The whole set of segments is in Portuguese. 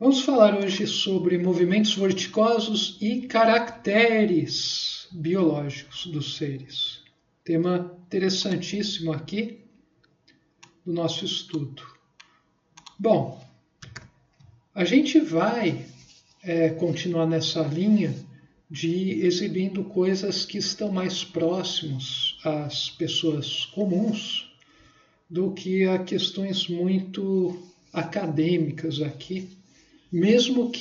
Vamos falar hoje sobre movimentos vorticosos e caracteres biológicos dos seres. Tema interessantíssimo aqui do nosso estudo. Bom, a gente vai continuar nessa linha de exibindo coisas que estão mais próximos às pessoas comuns do que a questões muito acadêmicas aqui. Mesmo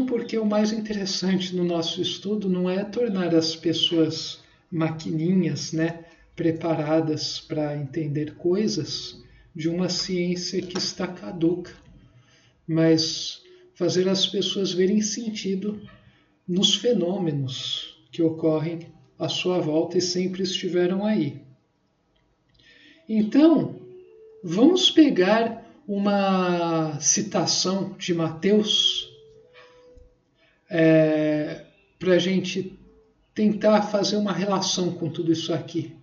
porque o mais interessante no nosso estudo não é tornar as pessoas maquininhas, preparadas para entender coisas de uma ciência que está caduca, mas fazer as pessoas verem sentido nos fenômenos que ocorrem à sua volta e sempre estiveram aí. Então, vamos pegar uma citação de Mateus para a gente tentar fazer uma relação com tudo isso aqui.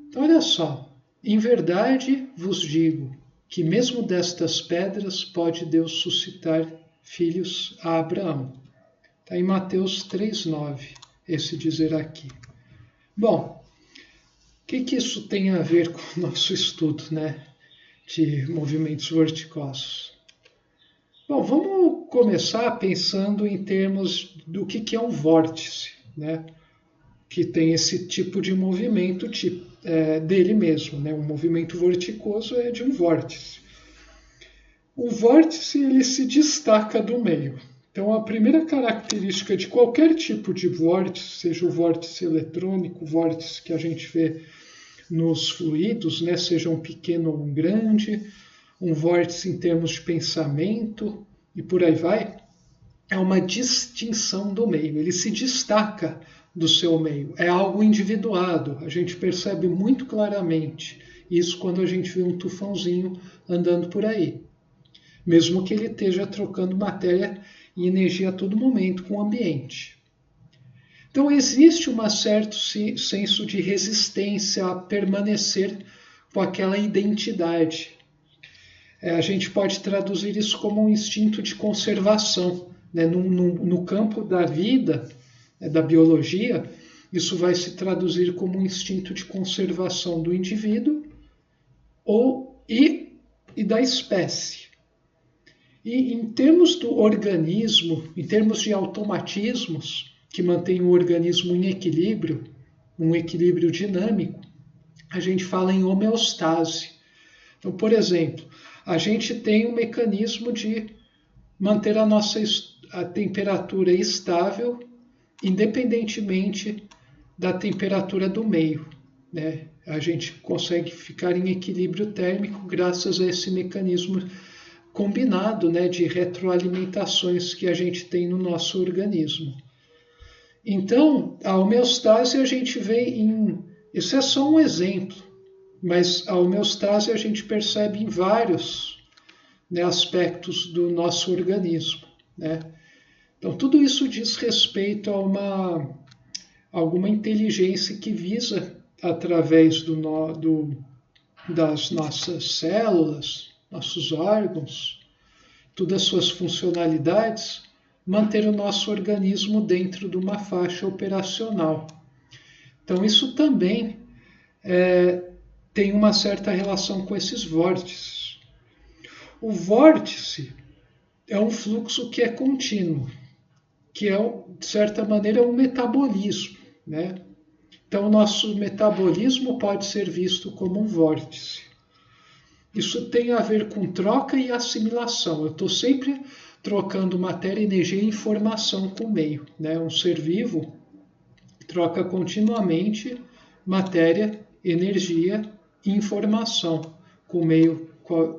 Então, olha só. Em verdade vos digo que mesmo destas pedras pode Deus suscitar filhos a Abraão. Está em Mateus 3,9, esse dizer aqui. Bom, o que isso tem a ver com o nosso estudo, de movimentos vorticosos? Bom, vamos começar pensando em termos do que é um vórtice, que tem esse tipo de movimento dele mesmo. Um movimento vorticoso é de um vórtice. O vórtice ele se destaca do meio. Então, a primeira característica de qualquer tipo de vórtice, seja o vórtice eletrônico, o vórtice que a gente vê nos fluidos, seja um pequeno ou um grande, um vórtice em termos de pensamento e por aí vai, é uma distinção do meio. Ele se destaca do seu meio. É algo individuado. A gente percebe muito claramente isso quando a gente vê um tufãozinho andando por aí. Mesmo que ele esteja trocando matéria e energia a todo momento com o ambiente. Então existe um certo senso de resistência a permanecer com aquela identidade. A gente pode traduzir isso como um instinto de conservação. No campo da vida, da biologia, isso vai se traduzir como um instinto de conservação do indivíduo e da espécie. E em termos do organismo, em termos de automatismos que mantêm o organismo em equilíbrio, um equilíbrio dinâmico, a gente fala em homeostase. Então, por exemplo, a gente tem um mecanismo de manter a nossa temperatura estável, independentemente da temperatura do meio. A gente consegue ficar em equilíbrio térmico graças a esse mecanismo combinado de retroalimentações que a gente tem no nosso organismo. Então, a homeostase a gente vê isso é só um exemplo, mas a homeostase a gente percebe em vários aspectos do nosso organismo. Então, tudo isso diz respeito a alguma inteligência que visa, através das nossas células, nossos órgãos, todas as suas funcionalidades, manter o nosso organismo dentro de uma faixa operacional. Então, isso também tem uma certa relação com esses vórtices. O vórtice é um fluxo que é contínuo, que de certa maneira, um metabolismo. Então, o nosso metabolismo pode ser visto como um vórtice. Isso tem a ver com troca e assimilação. Eu estou sempre trocando matéria, energia e informação com o meio. Um ser vivo troca continuamente matéria, energia e informação com o meio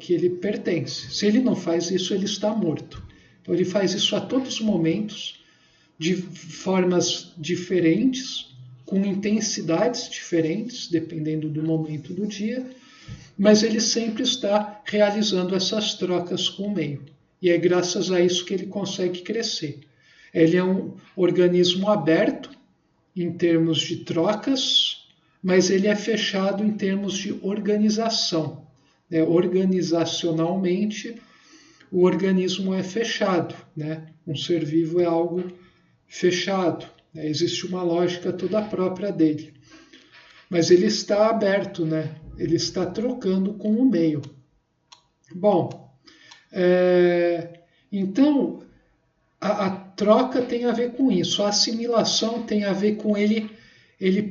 que ele pertence. Se ele não faz isso, ele está morto. Então ele faz isso a todos os momentos, de formas diferentes, com intensidades diferentes, dependendo do momento do dia, mas ele sempre está realizando essas trocas com o meio. E é graças a isso que ele consegue crescer. Ele é um organismo aberto em termos de trocas, mas ele é fechado em termos de organização. né? Organizacionalmente, o organismo é fechado, né? Um ser vivo é algo fechado, né? Existe uma lógica toda própria dele. Mas ele está aberto, né? Ele está trocando com o meio. Bom, então a troca tem a ver com isso, a assimilação tem a ver com ele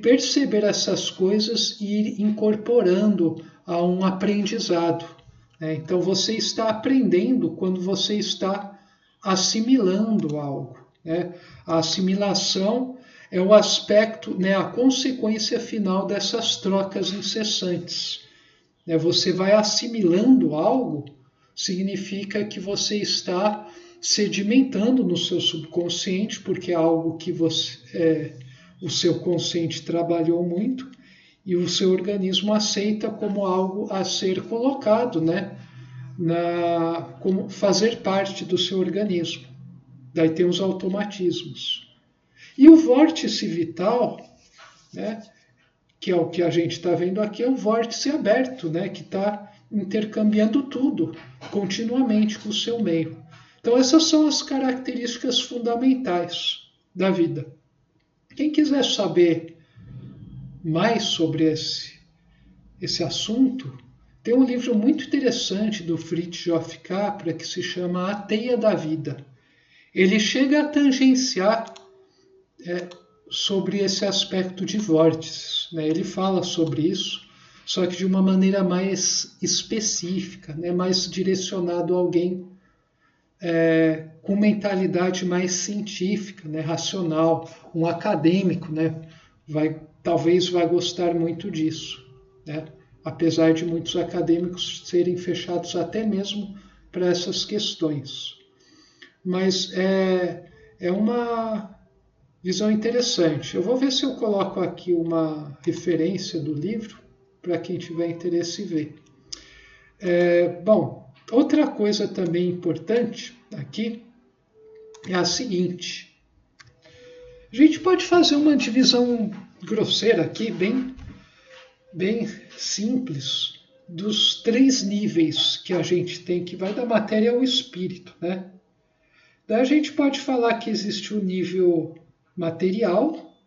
perceber essas coisas e ir incorporando a um aprendizado. Né? Então você está aprendendo quando você está assimilando algo. Né? A assimilação é o aspecto, né, a consequência final dessas trocas incessantes. Né? Você vai assimilando algo, significa que você está sedimentando no seu subconsciente, porque é algo que o seu consciente trabalhou muito, e o seu organismo aceita como algo a ser colocado, né, como fazer parte do seu organismo. Daí tem os automatismos. E o vórtice vital, né, que é o que a gente está vendo aqui, é um vórtice aberto, né, que está intercambiando tudo continuamente com o seu meio. Então essas são as características fundamentais da vida. Quem quiser saber mais sobre esse assunto, tem um livro muito interessante do Fritjof Capra que se chama A Teia da Vida. Ele chega a tangenciar sobre esse aspecto de vórtices. Né? Ele fala sobre isso, só que de uma maneira mais específica, né? Mais direcionado a alguém com mentalidade mais científica, né? Racional, um acadêmico, né? Talvez vá gostar muito disso. Né? Apesar de muitos acadêmicos serem fechados até mesmo para essas questões. Mas é uma visão interessante. Eu vou ver se eu coloco aqui uma referência do livro para quem tiver interesse em ver. Bom, outra coisa também importante aqui é a seguinte. A gente pode fazer uma divisão grosseira aqui, bem simples, dos 3 níveis que a gente tem, que vai da matéria ao espírito, né? Daí a gente pode falar que existe o nível material,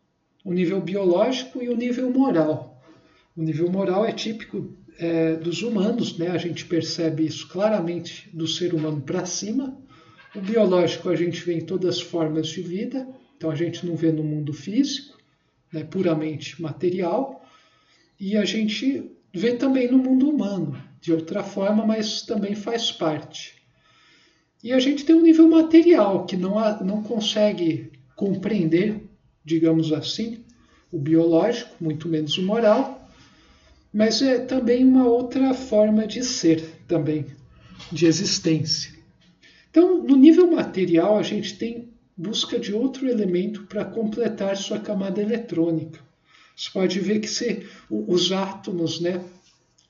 o nível biológico e o nível moral. O nível moral é típico dos humanos, né? A gente percebe isso claramente do ser humano para cima. O biológico a gente vê em todas as formas de vida, então a gente não vê no mundo físico, né? Puramente material. E a gente vê também no mundo humano, de outra forma, mas também faz parte. E a gente tem um nível material que não consegue compreender, digamos assim, o biológico, muito menos o moral, mas é também uma outra forma de ser, também, de existência. Então, no nível material, a gente tem busca de outro elemento para completar sua camada eletrônica. Você pode ver que os átomos, né,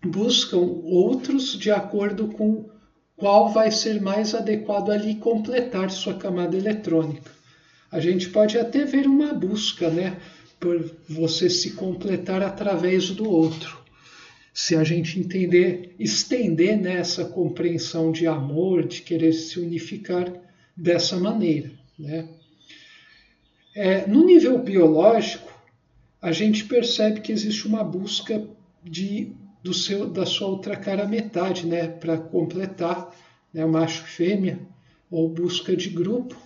buscam outros de acordo com qual vai ser mais adequado ali completar sua camada eletrônica. A gente pode até ver uma busca, né, por você se completar através do outro. Se a gente estender, né, essa compreensão de amor, de querer se unificar dessa maneira. Né? No nível biológico, a gente percebe que existe uma busca da sua outra cara metade, né, para completar, né, o macho e fêmea, ou busca de grupo,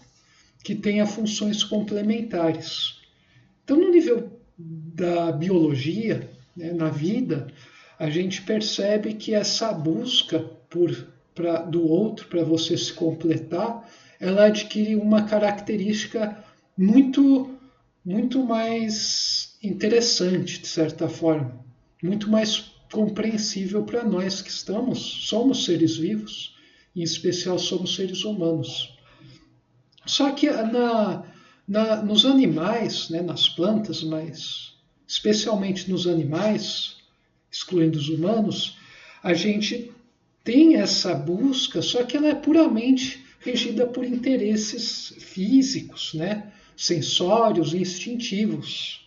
que tenha funções complementares. Então, no nível da biologia, né, na vida, a gente percebe que essa busca do outro para você se completar, ela adquire uma característica muito, muito mais interessante, de certa forma, muito mais compreensível para nós que somos seres vivos, em especial somos seres humanos. Só que nos animais, né, nas plantas, mas especialmente nos animais, excluindo os humanos, a gente tem essa busca, só que ela é puramente regida por interesses físicos, né, sensórios e instintivos.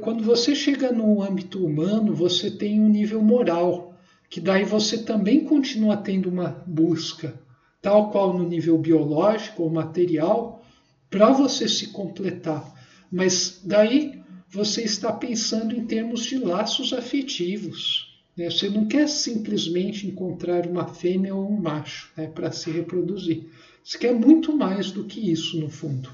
quando você chega no âmbito humano, você tem um nível moral, que daí você também continua tendo uma busca, tal qual no nível biológico ou material, para você se completar. Mas daí você está pensando em termos de laços afetivos. Né? Você não quer simplesmente encontrar uma fêmea ou um macho, né, para se reproduzir. Você quer muito mais do que isso, no fundo.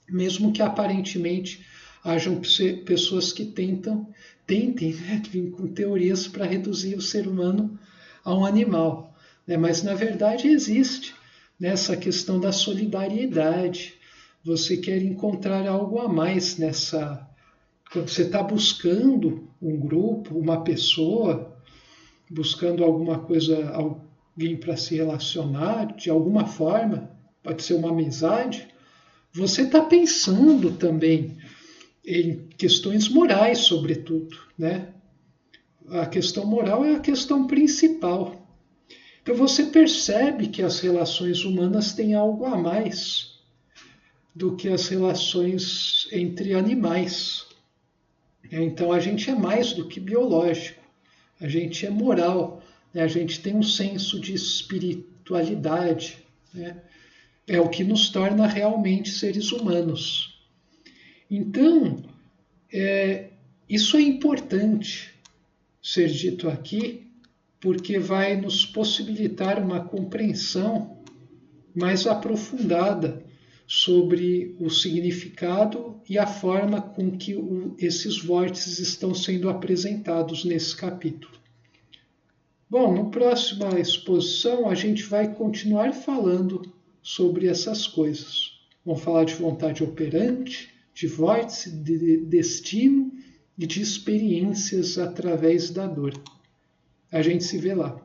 Mesmo que aparentemente hajam pessoas que tentem, né, vir com teorias para reduzir o ser humano a um animal. Né? Mas na verdade existe, né, essa questão da solidariedade. Você quer encontrar algo a mais nessa. Quando você está buscando um grupo, uma pessoa, buscando alguma coisa, alguém para se relacionar de alguma forma, pode ser uma amizade, você está pensando também em questões morais, sobretudo, né? A questão moral é a questão principal. Então você percebe que as relações humanas têm algo a mais do que as relações entre animais. Então a gente é mais do que biológico, a gente é moral, né? A gente tem um senso de espiritualidade, né? É o que nos torna realmente seres humanos. Então, isso é importante ser dito aqui, porque vai nos possibilitar uma compreensão mais aprofundada sobre o significado e a forma com que esses vórtices estão sendo apresentados nesse capítulo. Bom, na próxima exposição a gente vai continuar falando sobre essas coisas. Vamos falar de vontade operante, de vórtice, de destino e de experiências através da dor. A gente se vê lá.